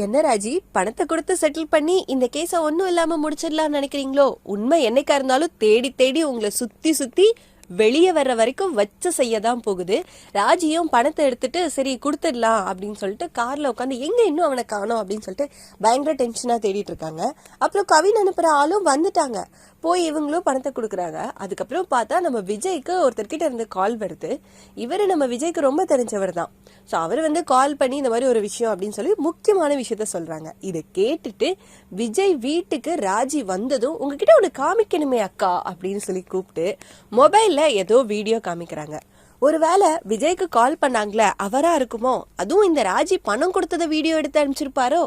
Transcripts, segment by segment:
என்ன ராஜி, பணத்தை கொடுத்து செட்டில் பண்ணி இந்த கேஸை ஒன்றும் இல்லாமல் முடிச்சிடலாம்னு நினைக்கிறீங்களோ? உண்மை என்னைக்கா இருந்தாலும் தேடி தேடி உங்களை சுற்றி சுற்றி வெளியே வர்ற வரைக்கும் வச்சு செய்ய தான் போகுது. ராஜியும் பணத்தை எடுத்துட்டு சரி கொடுத்துடலாம் அப்படின்னு சொல்லிட்டு காரில் உட்காந்து எங்கே இன்னும் அவனை காணோம் அப்படின்னு சொல்லிட்டு பயங்கர டென்ஷனாக தேடிட்டு இருக்காங்க. அப்புறம் கவின் அனுப்புகிற ஆளும் வந்துட்டாங்க. போய் இவங்களும் பணத்தை கொடுக்குறாங்க. அதுக்கப்புறம் பார்த்தா நம்ம விஜய்க்கு ஒருத்தர்கிட்ட இருந்து கால் வருது. இவர் நம்ம விஜய்க்கு ரொம்ப தெரிஞ்சவர் தான். ஸோ அவர் கால் பண்ணி இந்த மாதிரி ஒரு விஷயம் அப்படின்னு சொல்லி முக்கியமான விஷயத்த சொல்றாங்க. இதை கேட்டுட்டு விஜய் வீட்டுக்கு ராஜி வந்ததும் உங்ககிட்ட ஒன்று காமிக்கணுமே அக்கா அப்படின்னு சொல்லி கூப்பிட்டு மொபைல்ல ஏதோ வீடியோ காமிக்கிறாங்க. ஒருவேளை விஜய்க்கு கால் பண்ணாங்களே அவரா இருக்குமோ? அதுவும் இந்த ராஜி பணம் கொடுத்தத வீடியோ எடுத்து அனுப்பிச்சிருப்பாரோ?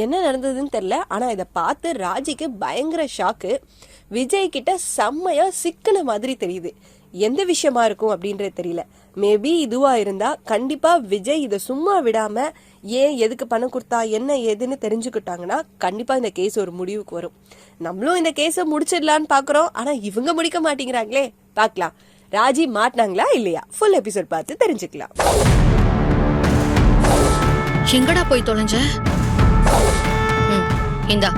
என்ன நடந்ததுன்னு தெரியல. ஆனா இதை பார்த்து ராஜிக்கு பயங்கர ஷாக்கு. விஜய் கிட்ட செம்மையா சிக்கன மாதிரி தெரியுது. எந்த விஷயமா இருக்கும் அப்படின்றது தெரியல. மேபி இதுவா இருந்தா கண்டிப்பா விஜய் இதை சும்மா விடாம ஏன் எதுக்கு பணம் கொடுத்தா என்ன ஏதுன்னு தெரிஞ்சுக்கிட்டாங்கன்னா கண்டிப்பா இந்த கேஸ் ஒரு முடிவுக்கு வரும். நம்மளும் இந்த கேஸை முடிச்சிடலான்னு பாக்குறோம். ஆனா இவங்க முடிக்க மாட்டேங்கிறாங்களே. பார்க்கலாம் ராஜி மாட்டினாங்களா இல்லையா? ஃபுல் எபிசோட் பார்த்து தெரிஞ்சுக்கலாம். எங்கடா போய் தொலைஞ்ச? இந்தா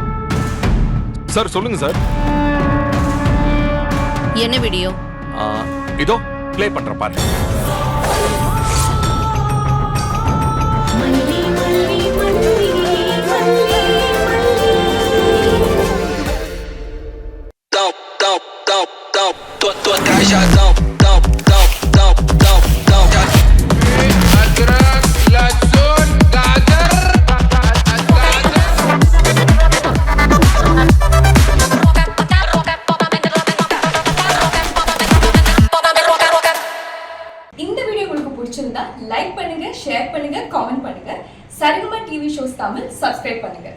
சார். சொல்லுங்க சார். என்ன வீடியோ? இதோ ப்ளே பண்ற பாருங்க. பிடிச்சிருந்தா லைக் பண்ணுங்க, ஷேர் பண்ணுங்க, காமெண்ட் பண்ணுங்க. Saregama TV shows Tamil subscribe பண்ணுங்க.